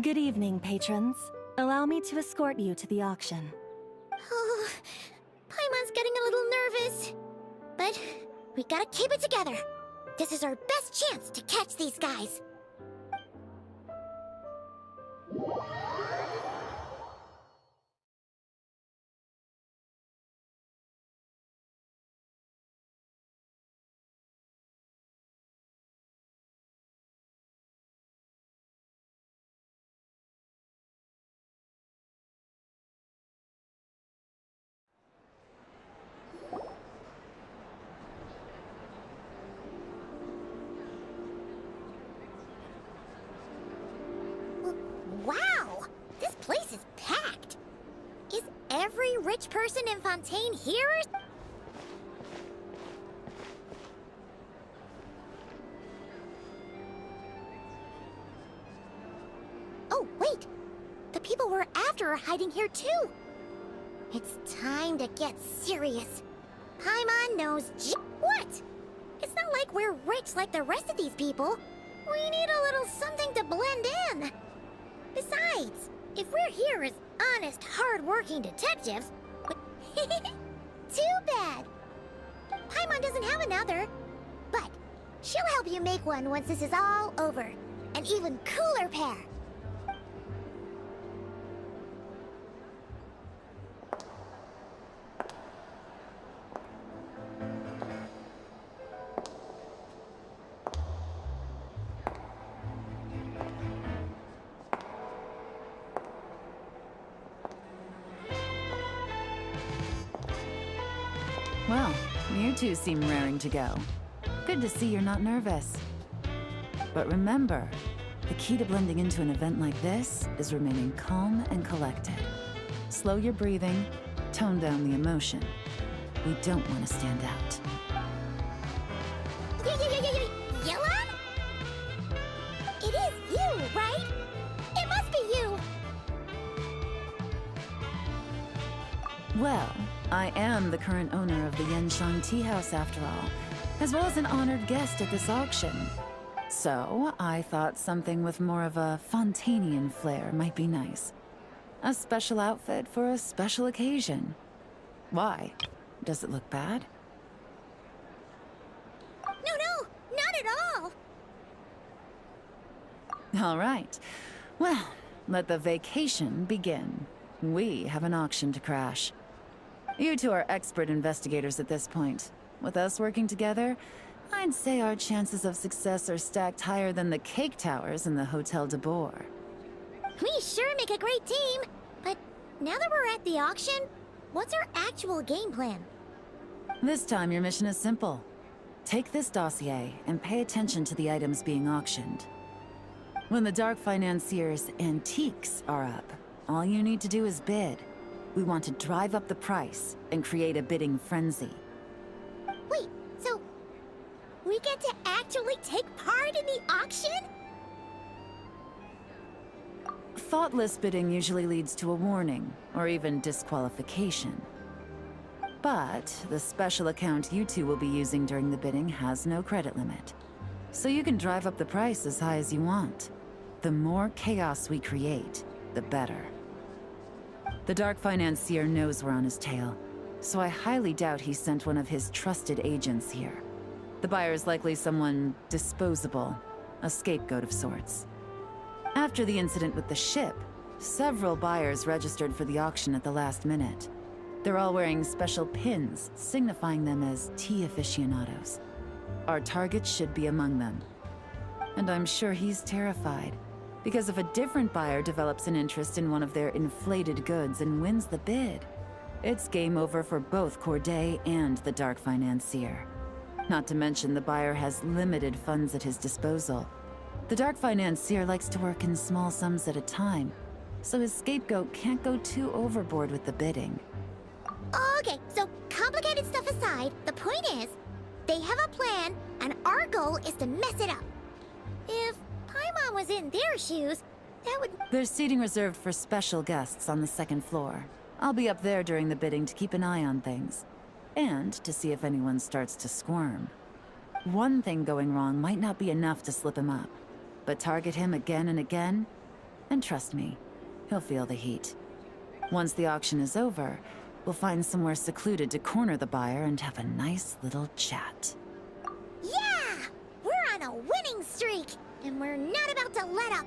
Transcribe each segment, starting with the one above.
Good evening, patrons. Allow me to escort you to the auction. Oh, Paimon's getting a little nervous. But we gotta keep it together. This is our best chance to catch these guys. Wow! This place is packed! Is every rich person in Fontaine here? Oh, wait! The people we're after are hiding here too! It's time to get serious. Paimon knows what? It's not like we're rich like the rest of these people. We need a little something to blend in. Besides, if we're here as honest, hard-working detectives... Too bad! Paimon doesn't have another. But she'll help you make one once this is all over. An even cooler pair. Well, you two seem raring to go. Good to see you're not nervous. But remember, the key to blending into an event like this is remaining calm and collected. Slow your breathing, tone down the emotion. We don't want to stand out. Yelon? It is you, right? It must be you! Well, I am the current owner of the Genshin Tea House after all, as well as an honored guest at this auction. So, I thought something with more of a Fontainian flair might be nice. A special outfit for a special occasion. Why? Does it look bad? No, not at all! All right. Well, let the vacation begin. We have an auction to crash. You two are expert investigators at this point. With us working together, I'd say our chances of success are stacked higher than the cake towers in the Hotel de Boer. We sure make a great team! But now that we're at the auction, what's our actual game plan? This time your mission is simple. Take this dossier and pay attention to the items being auctioned. When the Dark Financier's antiques are up, all you need to do is bid. We want to drive up the price and create a bidding frenzy. Wait, so we get to actually take part in the auction? Thoughtless bidding usually leads to a warning, or even disqualification. But the special account you two will be using during the bidding has no credit limit. So you can drive up the price as high as you want. The more chaos we create, the better. The Dark Financier knows we're on his tail, so I highly doubt he sent one of his trusted agents here. The buyer's likely someone disposable, a scapegoat of sorts. After the incident with the ship, several buyers registered for the auction at the last minute. They're all wearing special pins, signifying them as tea aficionados. Our target should be among them. And I'm sure he's terrified. Because if a different buyer develops an interest in one of their inflated goods and wins the bid, it's game over for both Corday and the Dark Financier. Not to mention the buyer has limited funds at his disposal. The Dark Financier likes to work in small sums at a time, so his scapegoat can't go too overboard with the bidding. Okay, so complicated stuff aside, the point is, they have a plan, and our goal is to mess it up. If Paimon was in their shoes, that would... There's seating reserved for special guests on the second floor. I'll be up there during the bidding to keep an eye on things. And to see if anyone starts to squirm. One thing going wrong might not be enough to slip him up. But target him again and again? And trust me, he'll feel the heat. Once the auction is over, we'll find somewhere secluded to corner the buyer and have a nice little chat. Yeah! We're on a winning streak, and we're not about to let up.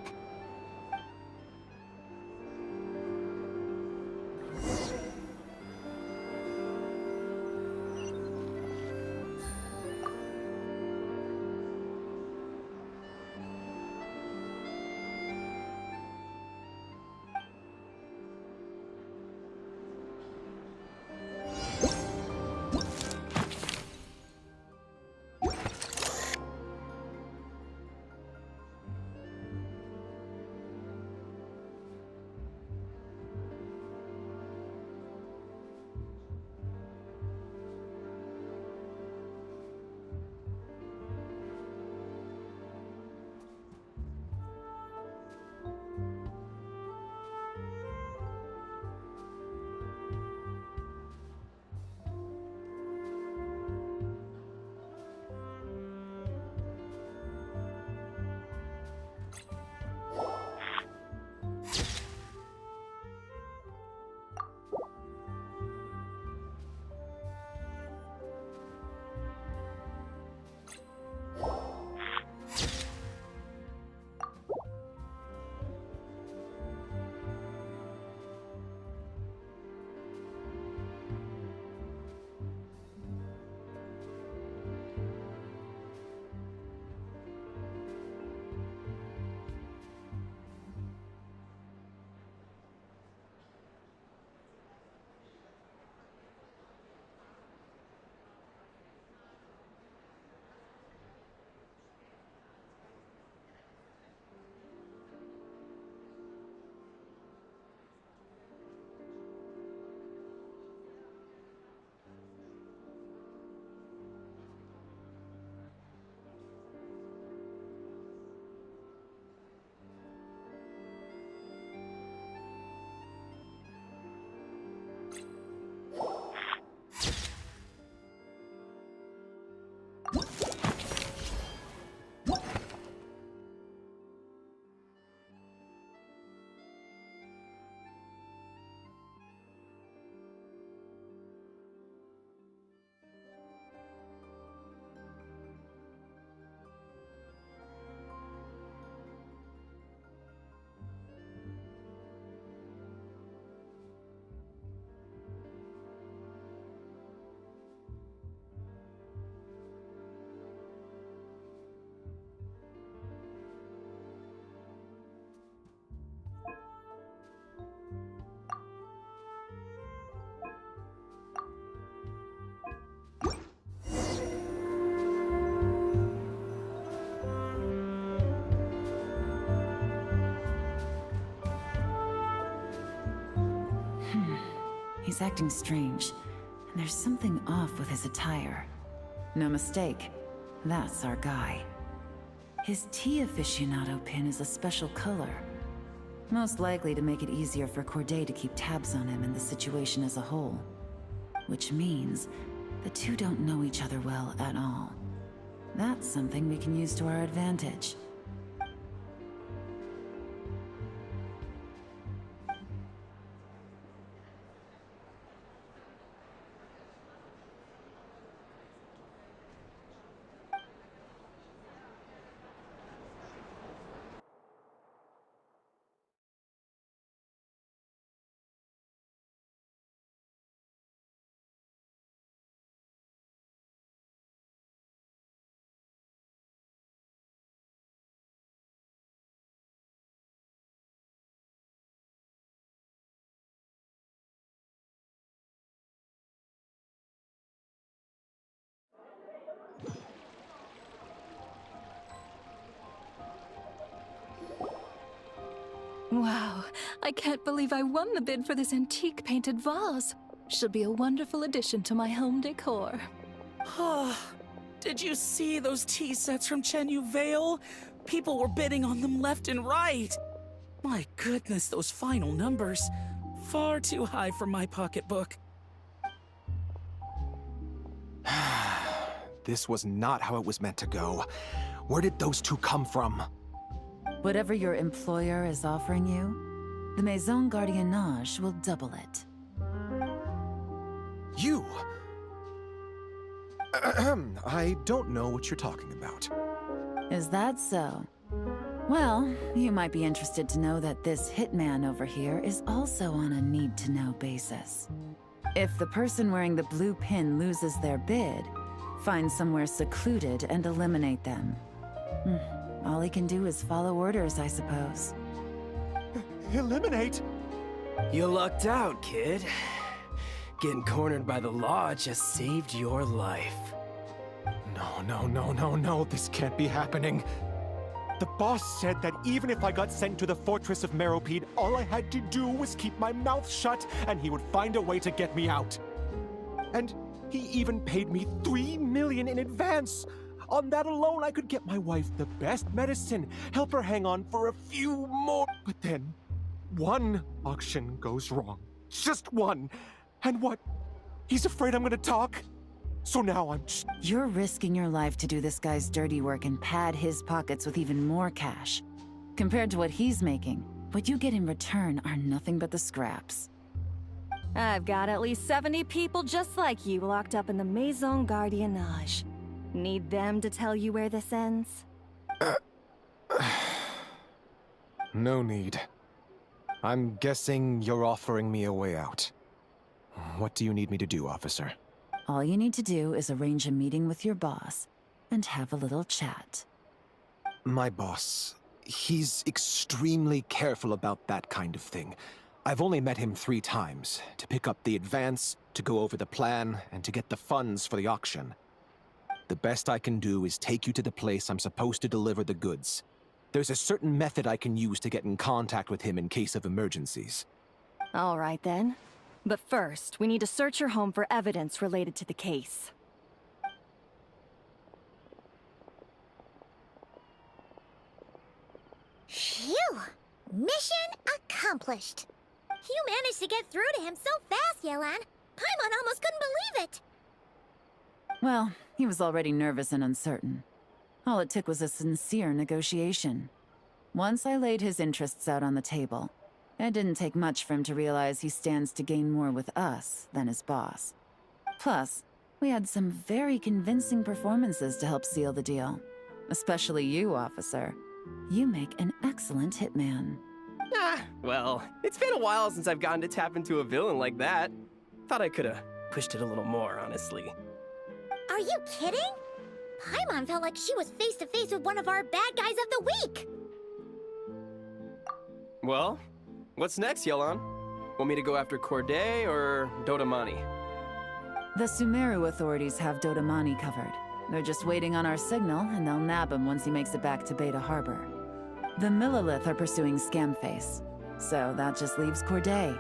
He's acting strange, and there's something off with his attire. No mistake, that's our guy. His tea aficionado pin is a special color. Most likely to make it easier for Corday to keep tabs on him and the situation as a whole. Which means the two don't know each other well at all. That's something we can use to our advantage. Wow, I can't believe I won the bid for this antique painted vase. She'll be a wonderful addition to my home decor. Did you see those tea sets from Chenyu Vale? People were bidding on them left and right. My goodness, those final numbers. Far too high for my pocketbook. This was not how it was meant to go. Where did those two come from? Whatever your employer is offering you, the Maison Gardiennage will double it. You? I don't know what you're talking about. Is that so? Well, you might be interested to know that this hitman over here is also on a need-to-know basis. If the person wearing the blue pin loses their bid, find somewhere secluded and eliminate them. All he can do is follow orders, I suppose. Eliminate? You lucked out, kid. Getting cornered by the law just saved your life. No, this can't be happening. The boss said that even if I got sent to the fortress of Meropide, all I had to do was keep my mouth shut and he would find a way to get me out. And he even paid me $3 million in advance. On that alone, I could get my wife the best medicine, help her hang on for a few more. But then, one auction goes wrong. Just one. And what? He's afraid I'm gonna talk? So now I'm just... You're risking your life to do this guy's dirty work and pad his pockets with even more cash. Compared to what he's making, what you get in return are nothing but the scraps. I've got at least 70 people just like you locked up in the Maison Gardiennage. Need them to tell you where this ends? No need. I'm guessing you're offering me a way out. What do you need me to do, officer? All you need to do is arrange a meeting with your boss and have a little chat. My boss, he's extremely careful about that kind of thing. I've only met him 3 times, to pick up the advance, to go over the plan, and to get the funds for the auction. The best I can do is take you to the place I'm supposed to deliver the goods. There's a certain method I can use to get in contact with him in case of emergencies. All right then. But first, we need to search your home for evidence related to the case. Phew! Mission accomplished. You managed to get through to him so fast, Yelan. Paimon almost couldn't believe it. Well, he was already nervous and uncertain. All it took was a sincere negotiation. Once I laid his interests out on the table, it didn't take much for him to realize he stands to gain more with us than his boss. Plus, we had some very convincing performances to help seal the deal. Especially you, officer. You make an excellent hitman. Well, it's been a while since I've gotten to tap into a villain like that. Thought I could've pushed it a little more, honestly. Are you kidding? Paimon felt like she was face to face with one of our bad guys of the week. Well, what's next, Yelan? Want me to go after Corday or Dodamani? The Sumeru authorities have Dodamani covered. They're just waiting on our signal, and they'll nab him once he makes it back to Beta Harbor. The Millilith are pursuing Scamface, so that just leaves Corday.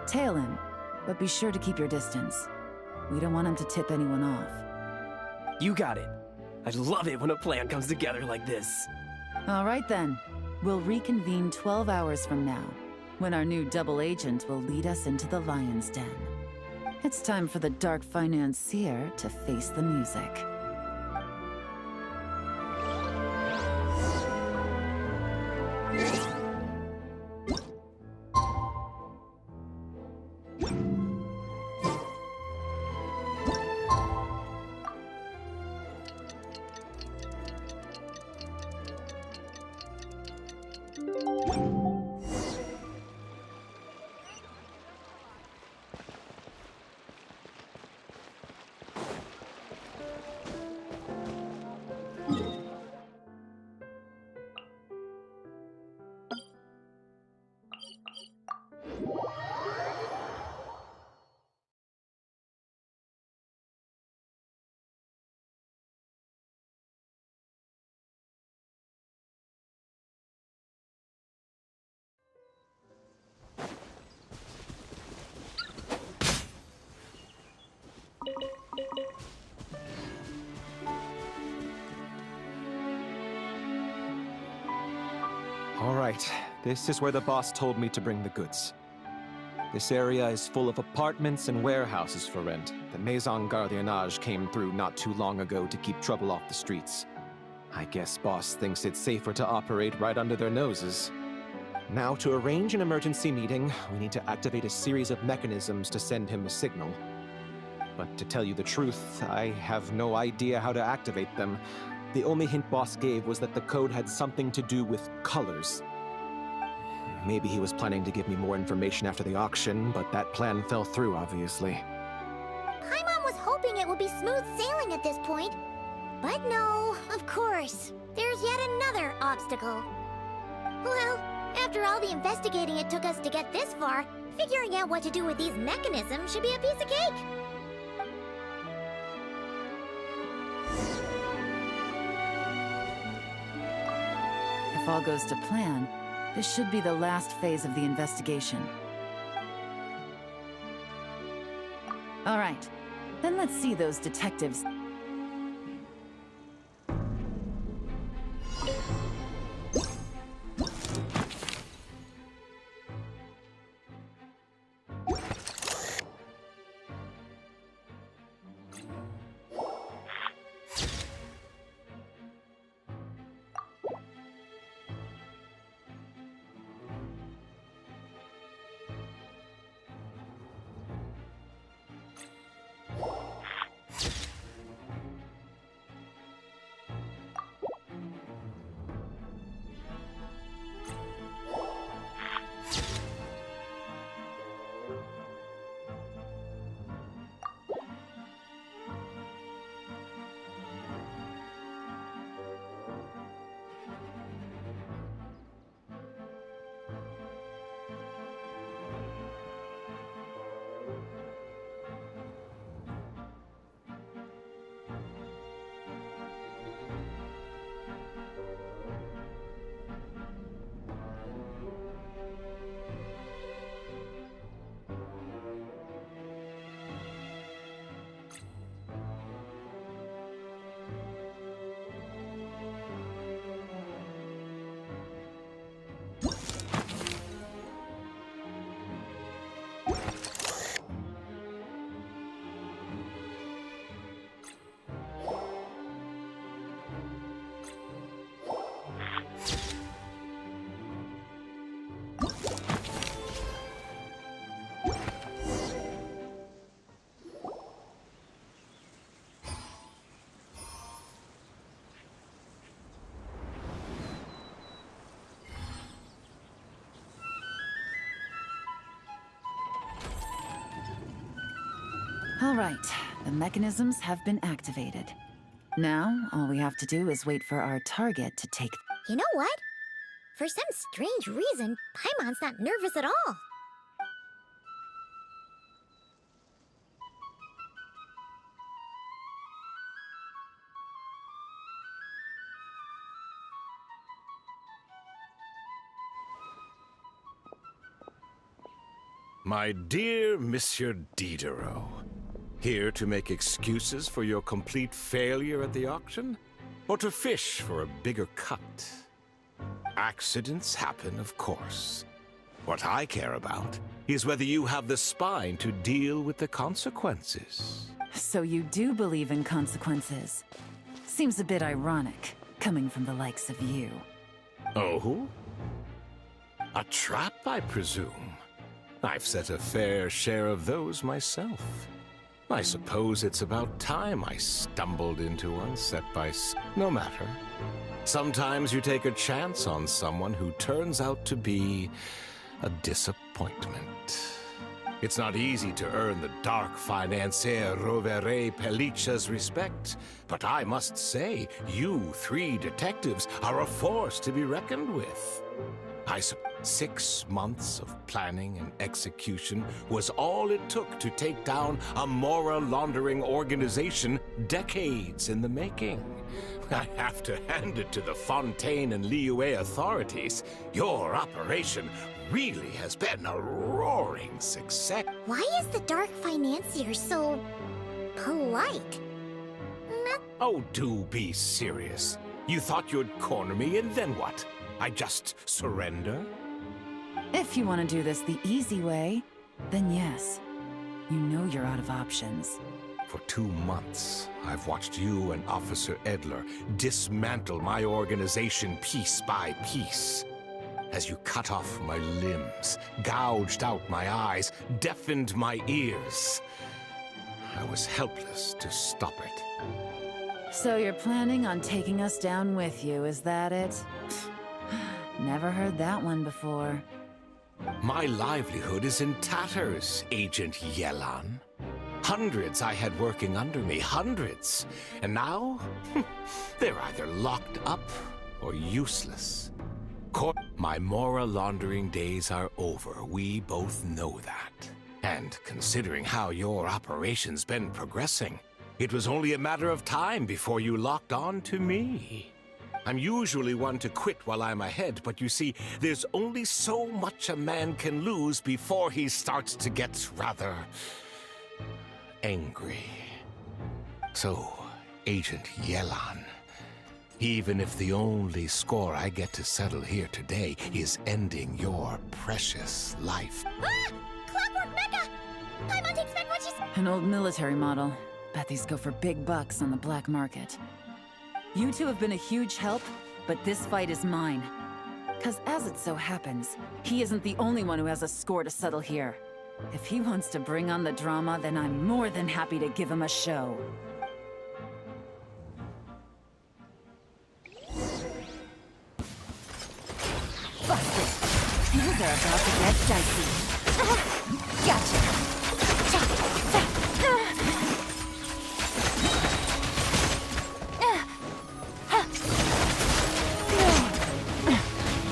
Tail him, but be sure to keep your distance. We don't want him to tip anyone off. You got it. I love it when a plan comes together like this. All right then. We'll reconvene 12 hours from now, when our new double agent will lead us into the Lion's Den. It's time for the dark financier to face the music. All right, this is where the boss told me to bring the goods. This area is full of apartments and warehouses for rent. The Maison Gardiennage came through not too long ago to keep trouble off the streets. I guess boss thinks it's safer to operate right under their noses. Now, to arrange an emergency meeting, we need to activate a series of mechanisms to send him a signal. But to tell you the truth, I have no idea how to activate them. The only hint boss gave was that the code had something to do with colors. Maybe he was planning to give me more information after the auction, but that plan fell through, obviously. Paimon was hoping it would be smooth sailing at this point. But no, of course. There's yet another obstacle. Well, after all the investigating it took us to get this far, figuring out what to do with these mechanisms should be a piece of cake. If all goes to plan, this should be the last phase of the investigation. All right, then let's see those detectives. All right, the mechanisms have been activated. Now, all we have to do is wait for our target to take... You know what? For some strange reason, Paimon's not nervous at all. My dear Monsieur Diderot, here to make excuses for your complete failure at the auction? Or to fish for a bigger cut? Accidents happen, of course. What I care about is whether you have the spine to deal with the consequences. So you do believe in consequences. Seems a bit ironic, coming from the likes of you. Oh? A trap, I presume? I've set a fair share of those myself. I suppose it's about time I stumbled into one set by... No matter. Sometimes you take a chance on someone who turns out to be a disappointment. It's not easy to earn the dark financier Rovere Pelliccia's respect, but I must say, you three detectives are a force to be reckoned with. 6 months of planning and execution was all it took to take down a Mora laundering organization decades in the making. I have to hand it to the Fontaine and Liyue authorities. Your operation really has been a roaring success. Why is the Dark Financier so... polite? Oh, do be serious. You thought you'd corner me, and then what? I just surrender? If you want to do this the easy way, then yes. You know you're out of options. For 2 months, I've watched you and Officer Edler dismantle my organization piece by piece. As you cut off my limbs, gouged out my eyes, deafened my ears. I was helpless to stop it. So you're planning on taking us down with you, is that it? Never heard that one before. My livelihood is in tatters, Agent Yelan. Hundreds I had working under me, hundreds. And now, they're either locked up or useless. My Mora laundering days are over. We both know that. And considering how your operation's been progressing, it was only a matter of time before you locked on to me. I'm usually one to quit while I'm ahead, but you see, there's only so much a man can lose before he starts to get rather angry. So, Agent Yelan, even if the only score I get to settle here today is ending your precious life. Ah! Clockwork Mecha! Paimon takes back what she said! An old military model. Bet these go for big bucks on the black market. You two have been a huge help, but this fight is mine. 'Cause as it so happens, he isn't the only one who has a score to settle here. If he wants to bring on the drama, then I'm more than happy to give him a show. Busted! Things are about to get dicey. Gotcha!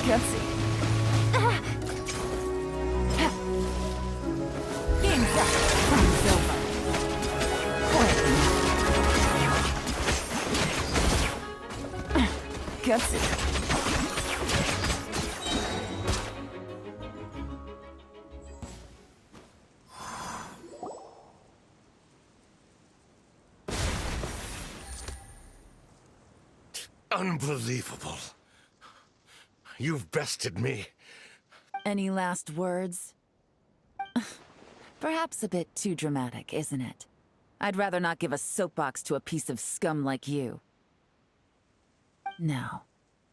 Gutsy. Game's up. Time's over. Gutsy. Unbelievable. You've bested me. Any last words? Perhaps a bit too dramatic, isn't it? I'd rather not give a soapbox to a piece of scum like you. No,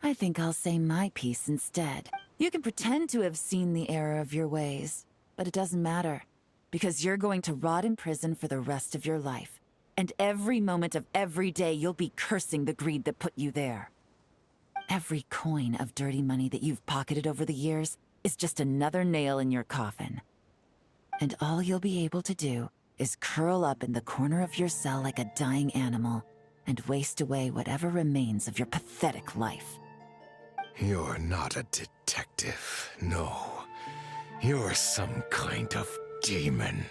I think I'll say my piece instead. You can pretend to have seen the error of your ways, but it doesn't matter, because you're going to rot in prison for the rest of your life. And every moment of every day you'll be cursing the greed that put you there. Every coin of dirty money that you've pocketed over the years is just another nail in your coffin. And all you'll be able to do is curl up in the corner of your cell like a dying animal and waste away whatever remains of your pathetic life. You're not a detective, no. You're some kind of demon.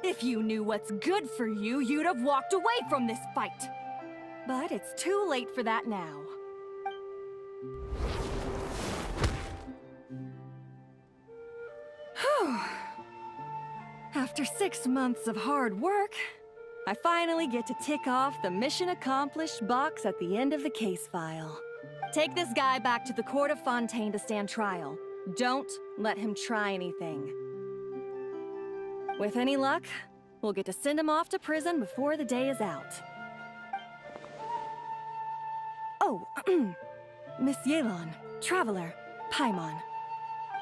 If you knew what's good for you, you'd have walked away from this fight. But it's too late for that now. Whew. After 6 months of hard work, I finally get to tick off the mission accomplished box at the end of the case file. Take this guy back to the Court of Fontaine to stand trial. Don't let him try anything. With any luck, we'll get to send him off to prison before the day is out. Oh, Miss Yelan, Traveler, Paimon.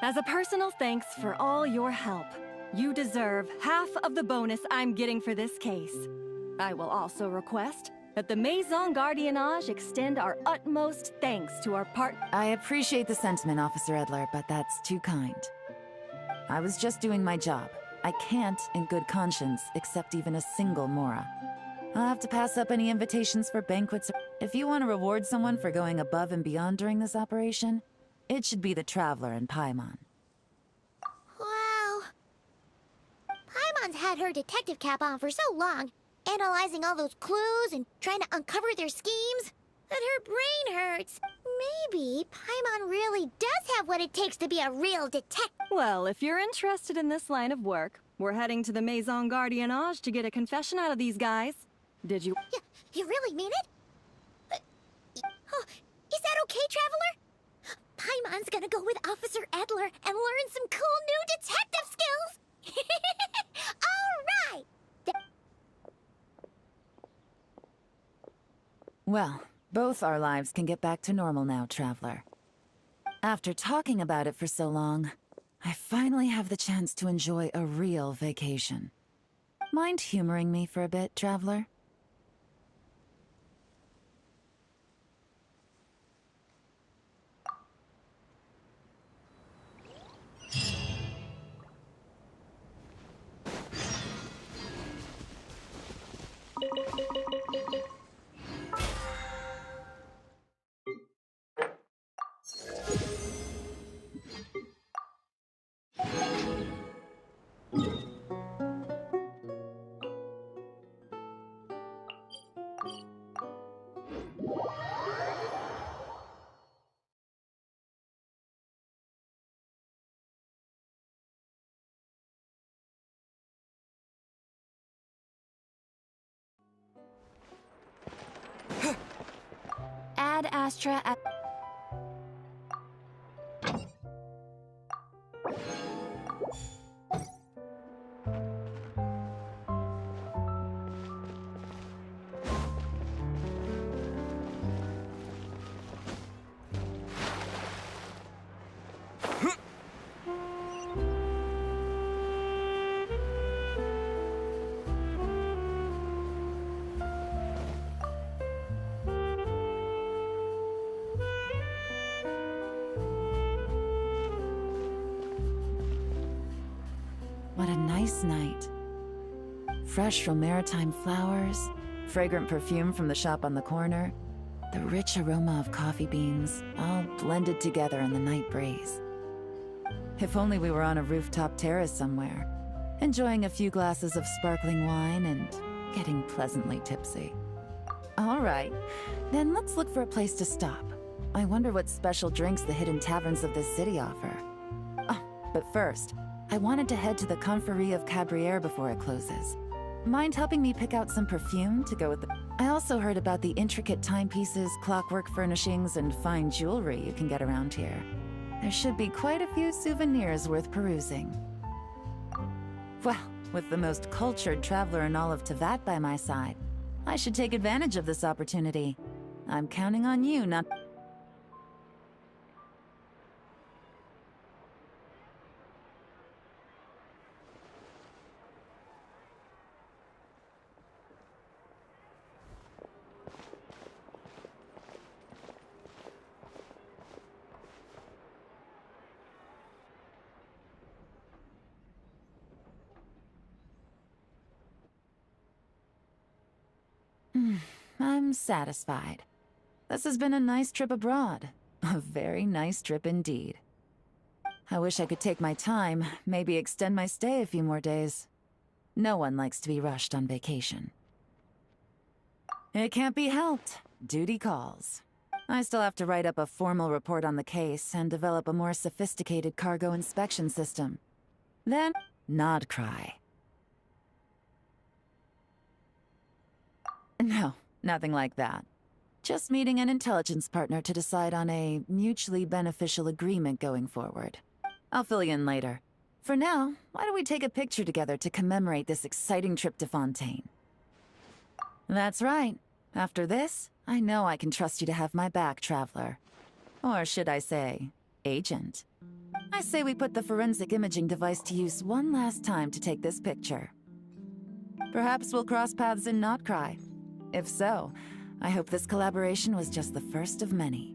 As a personal thanks for all your help, you deserve half of the bonus I'm getting for this case. I will also request that the Maison Gardiennage extend our utmost thanks to our I appreciate the sentiment, Officer Edler, but that's too kind. I was just doing my job. I can't, in good conscience, accept even a single Mora. I'll have to pass up any invitations for banquets. If you want to reward someone for going above and beyond during this operation, it should be the Traveler and Paimon. Wow. Paimon's had her detective cap on for so long, analyzing all those clues and trying to uncover their schemes, that her brain hurts. Maybe Paimon really does have what it takes to be a real detective. Well, if you're interested in this line of work, we're heading to the Maison Gardiennage to get a confession out of these guys. Did you? Yeah, you really mean it? Oh, is that okay, Traveler? Paimon's gonna go with Officer Edler and learn some cool new detective skills! Oh, Well, both our lives can get back to normal now, Traveler. After talking about it for so long, I finally have the chance to enjoy a real vacation. Mind humoring me for a bit, Traveler? Ad Astra. What a nice night. Fresh from maritime flowers, fragrant perfume from the shop on the corner, the rich aroma of coffee beans, all blended together in the night breeze. If only we were on a rooftop terrace somewhere, enjoying a few glasses of sparkling wine and getting pleasantly tipsy. All right, then let's look for a place to stop. I wonder what special drinks the hidden taverns of this city offer. Oh, but first, I wanted to head to the Confrérie of Cabriere before it closes. Mind helping me pick out some perfume to go with the... I also heard about the intricate timepieces, clockwork furnishings, and fine jewelry you can get around here. There should be quite a few souvenirs worth perusing. Well, with the most cultured traveler in all of Teyvat by my side, I should take advantage of this opportunity. I'm counting on you not... I'm satisfied. This has been a nice trip abroad. A very nice trip indeed. I wish I could take my time, maybe extend my stay a few more days. No one likes to be rushed on vacation. It can't be helped. Duty calls. I still have to write up a formal report on the case and develop a more sophisticated cargo inspection system. Then, nod cry. No, nothing like that. Just meeting an intelligence partner to decide on a mutually beneficial agreement going forward. I'll fill you in later. For now, why don't we take a picture together to commemorate this exciting trip to Fontaine? That's right. After this, I know I can trust you to have my back, Traveler. Or should I say, Agent. I say we put the forensic imaging device to use one last time to take this picture. Perhaps we'll cross paths in Notcry. If so, I hope this collaboration was just the first of many.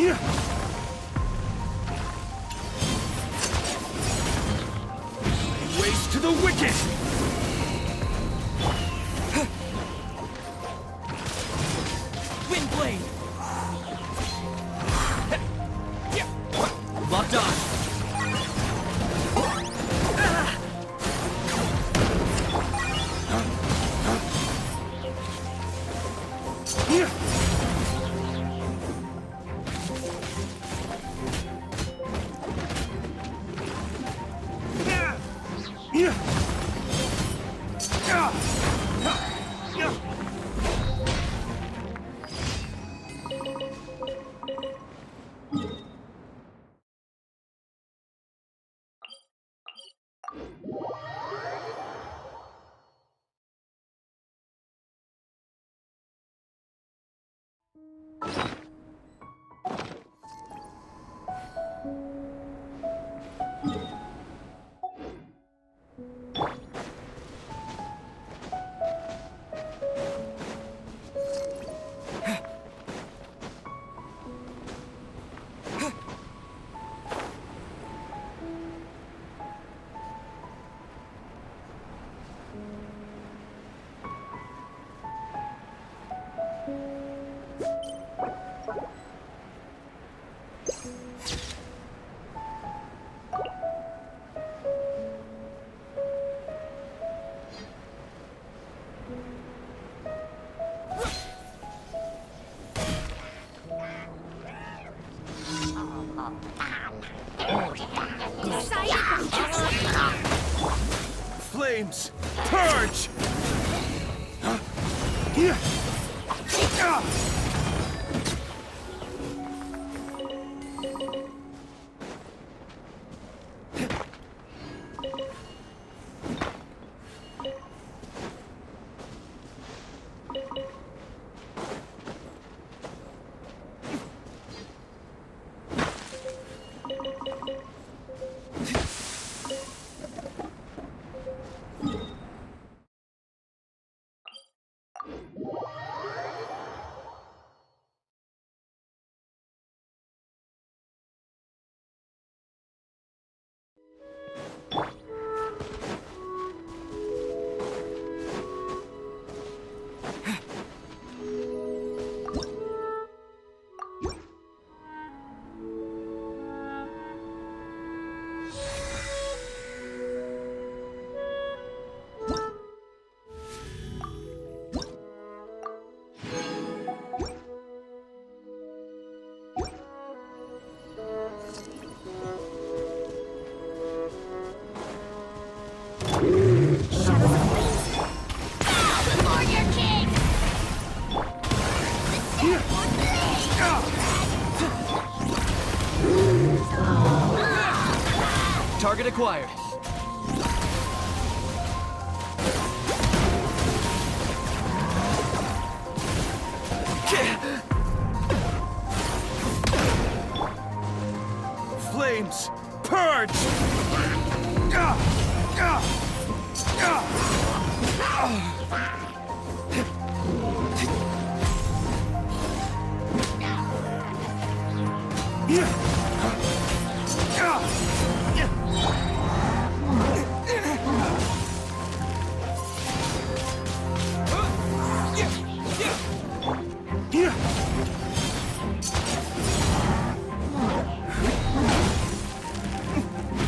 Ways to the wicked! Windblade! Locked on! Flames! Purge! Target acquired. Flames! Purge!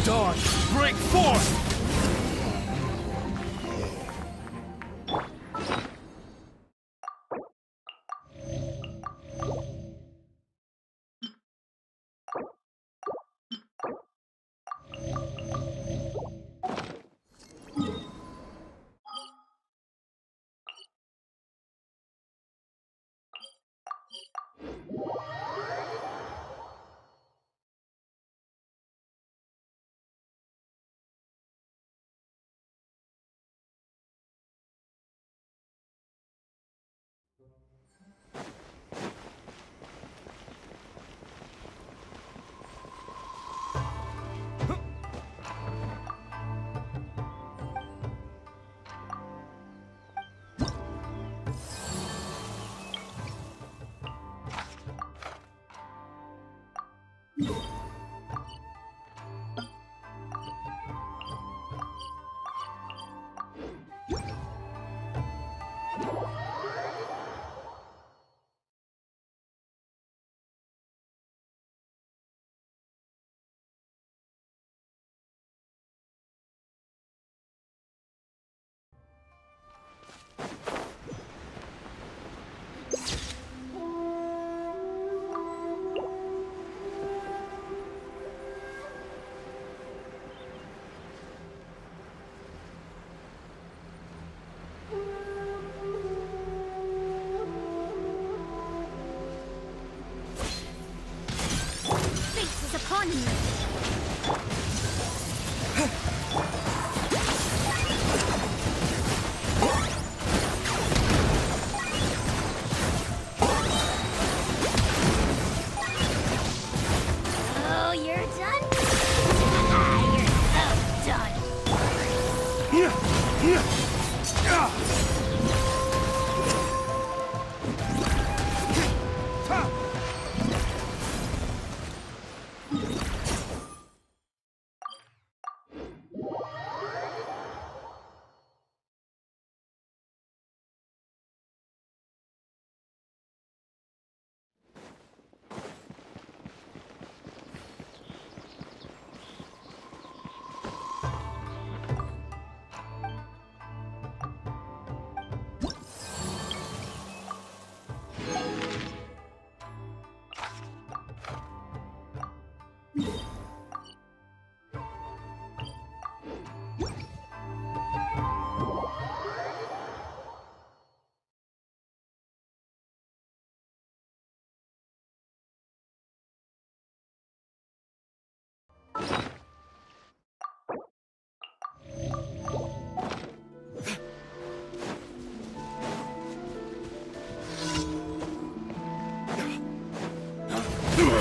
Dawn, break forth!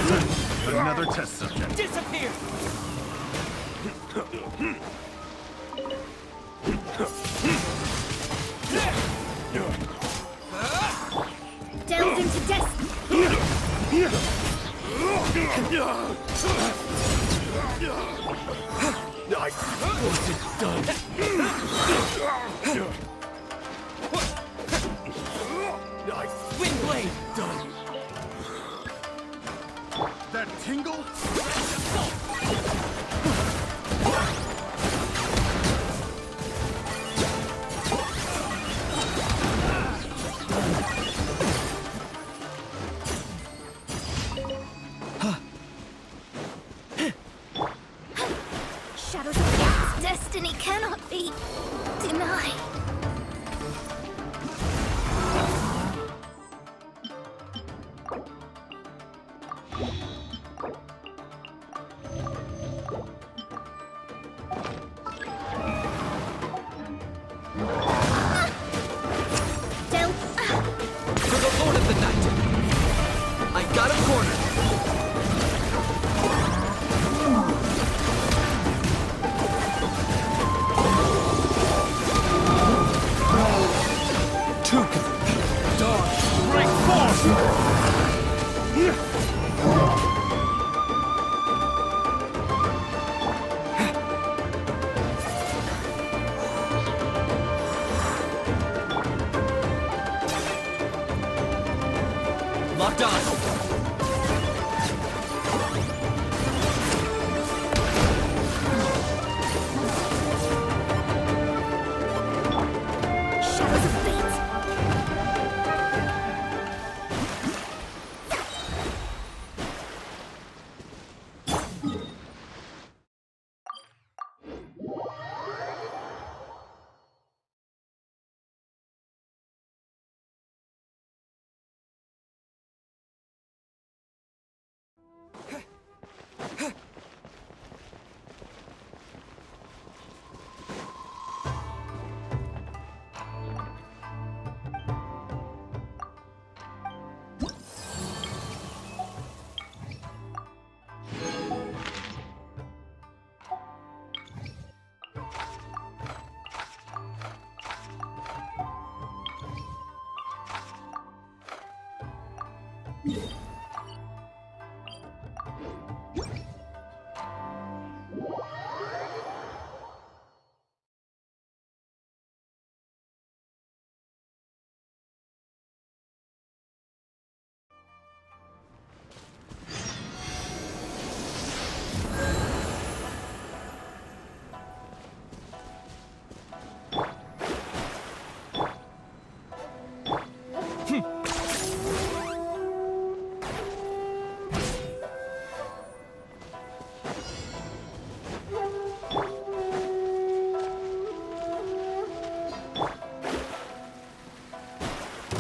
Another test subject. Disappear! Delved into destiny. I wasn't done. Windblade! Done. That tingle? Shadows of Death's destiny cannot be denied. For the Lord of the Night! I got a corner! Break force! Locked on! Shadows of fate.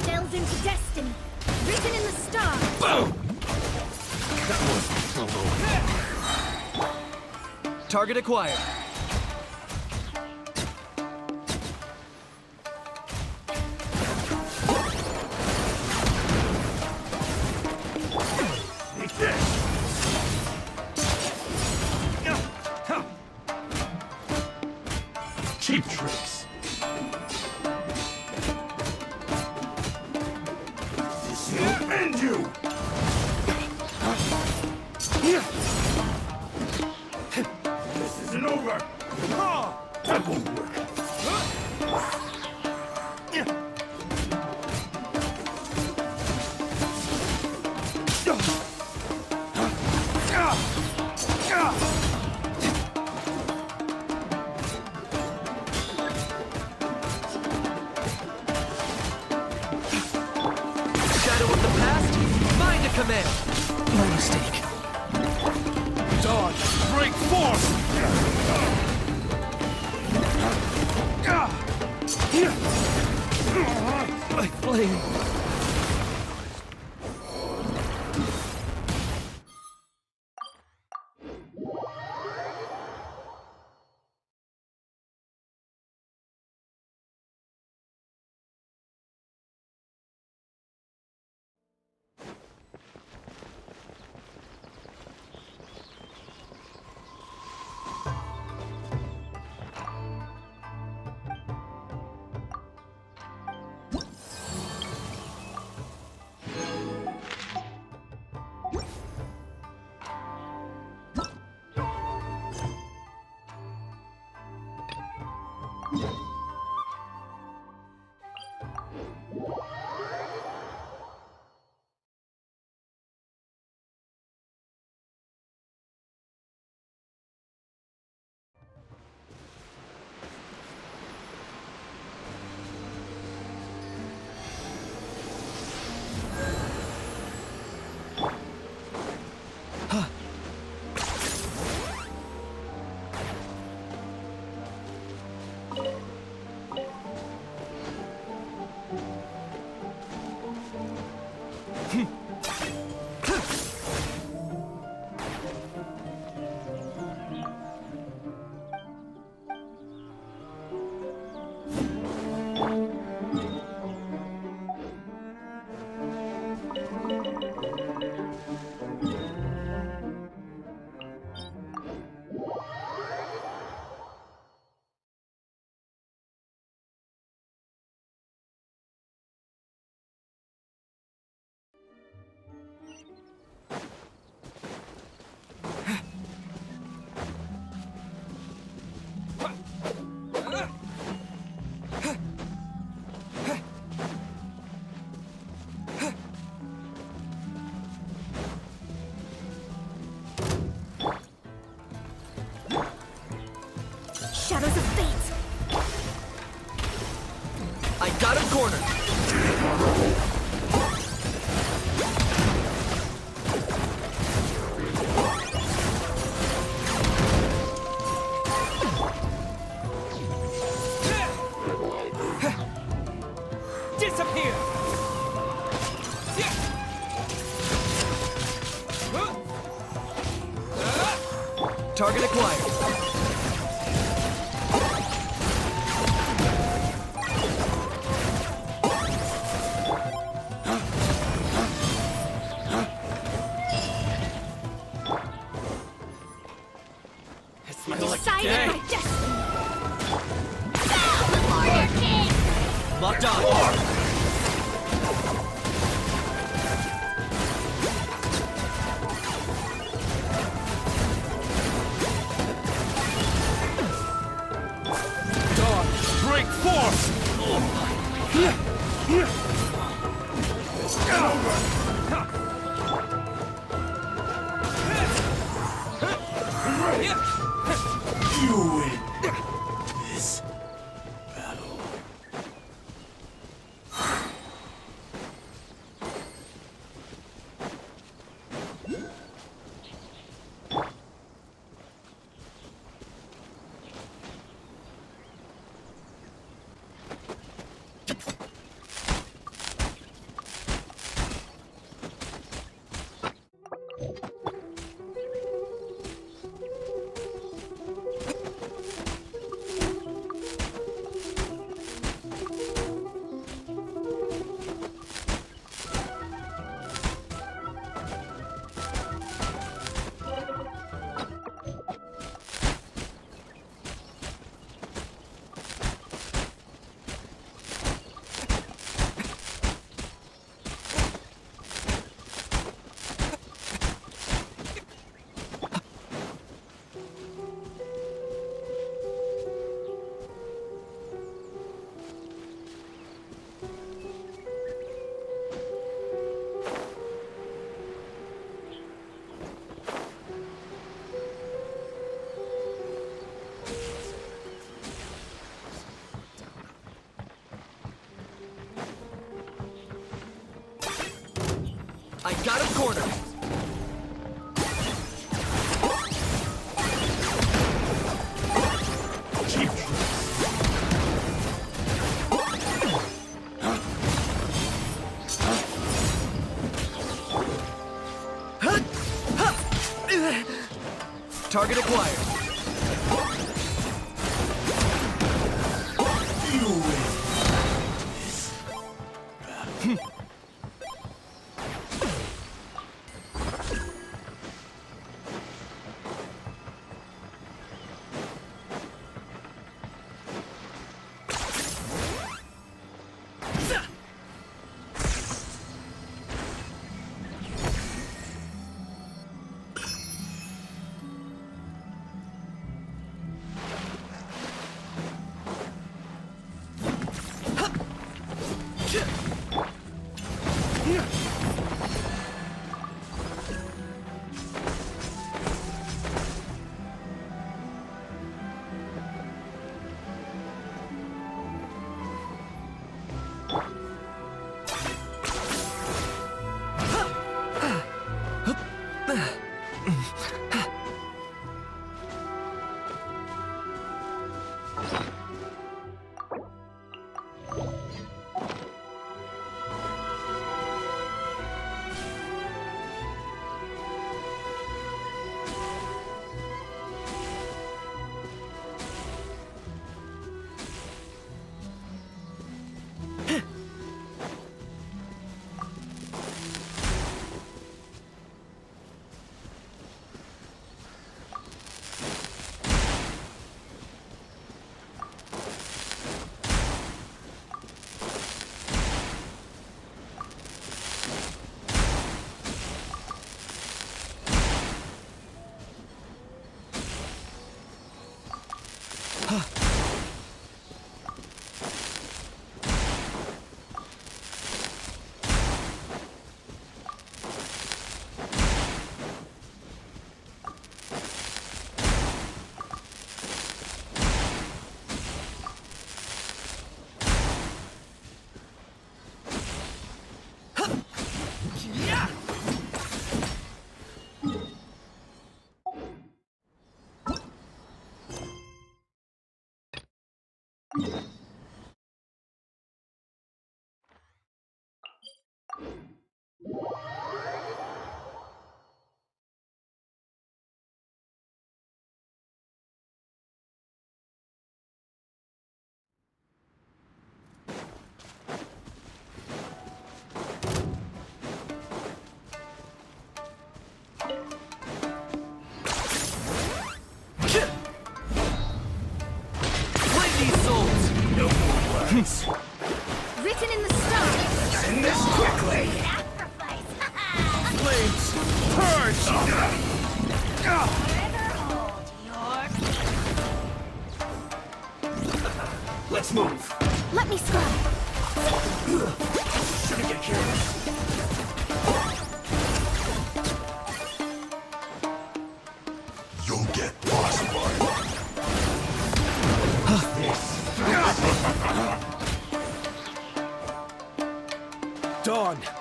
Delved into destiny, written in the stars. Target acquired. Cheap tricks. This will end you. This isn't over. That won't work. Shadow of the past, mind a command. My mistake. Dodge. Break force. My flame. Shadows of fate! I got a corner! Disappear! Target acquired. Decided my destiny! Bow before your king! Locked on. Break force! You win this battle. I got a corner. Cheap Target acquired. You win this battle.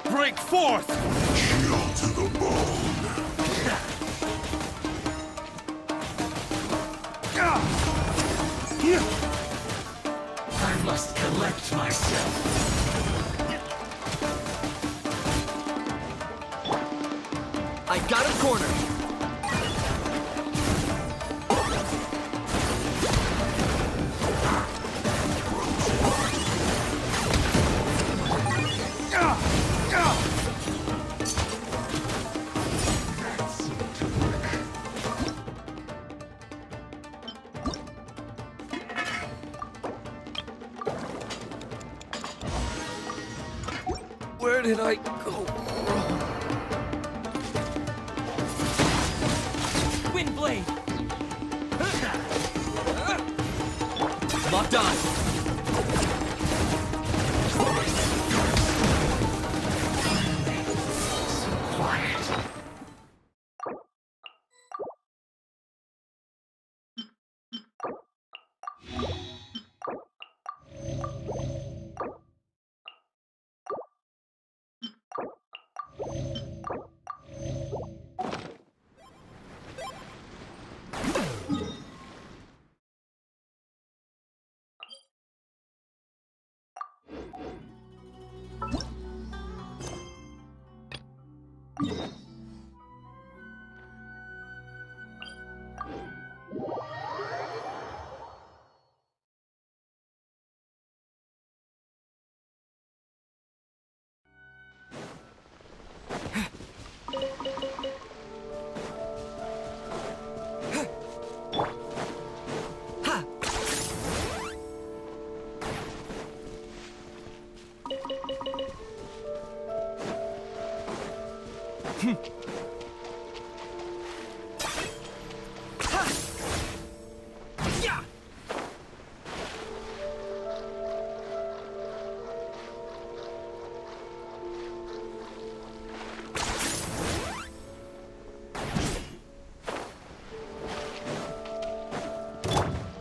Break forth! Chill to the bone. I must collect myself. I got him cornered. Where did I go wrong? Wind blade! Locked on.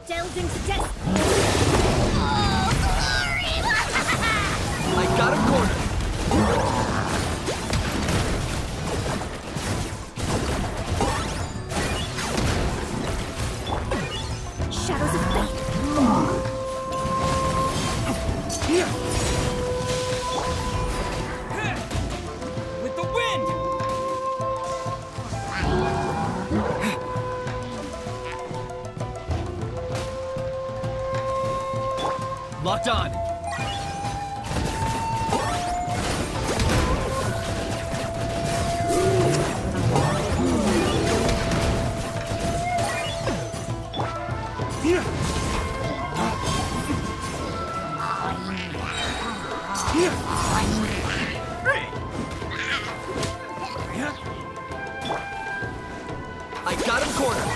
Delved into death. I got him cornered. Shadows of fate. With the wind! Locked on. I got him cornered.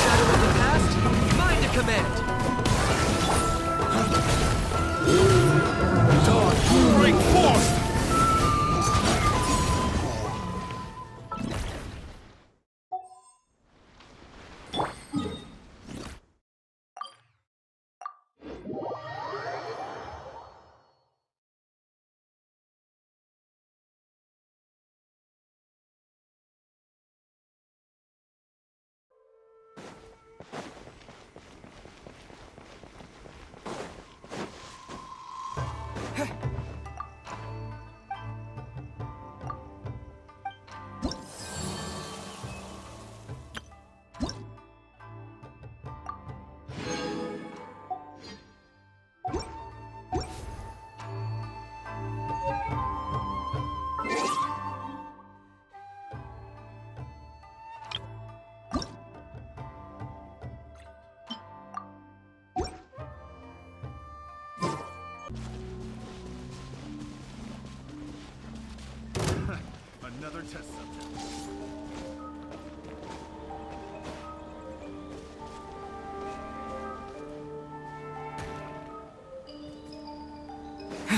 Shadow of the past, mine to command. Dawn, break forth! Another test subject.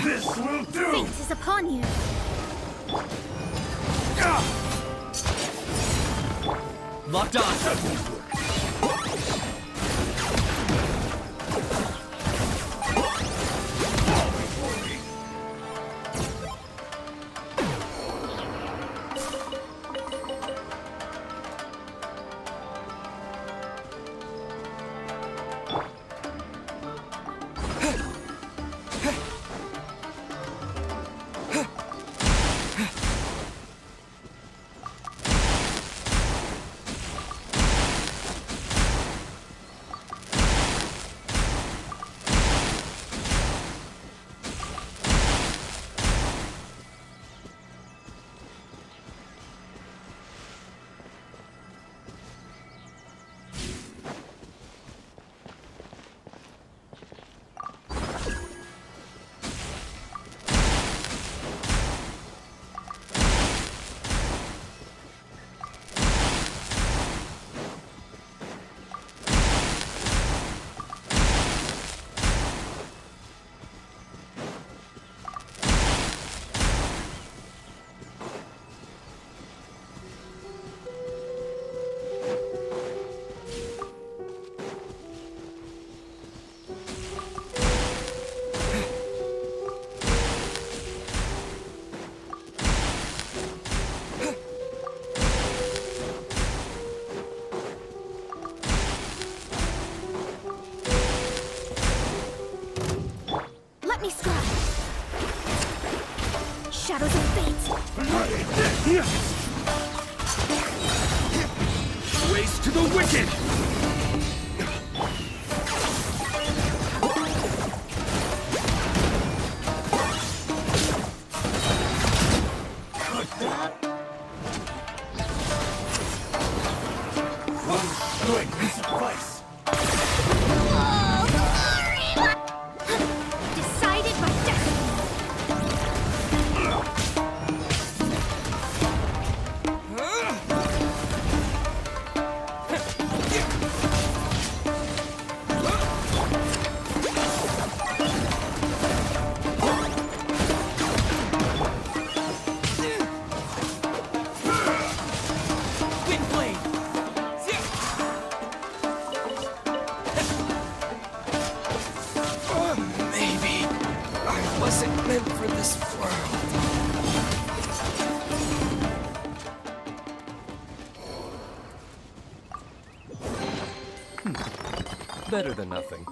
This will do! Fate is upon you. Locked on. shadows of fate. Race to the wicked! One strength will suffice. Decided by destiny. Wind blade! Maybe I wasn't meant for this world. Better than nothing.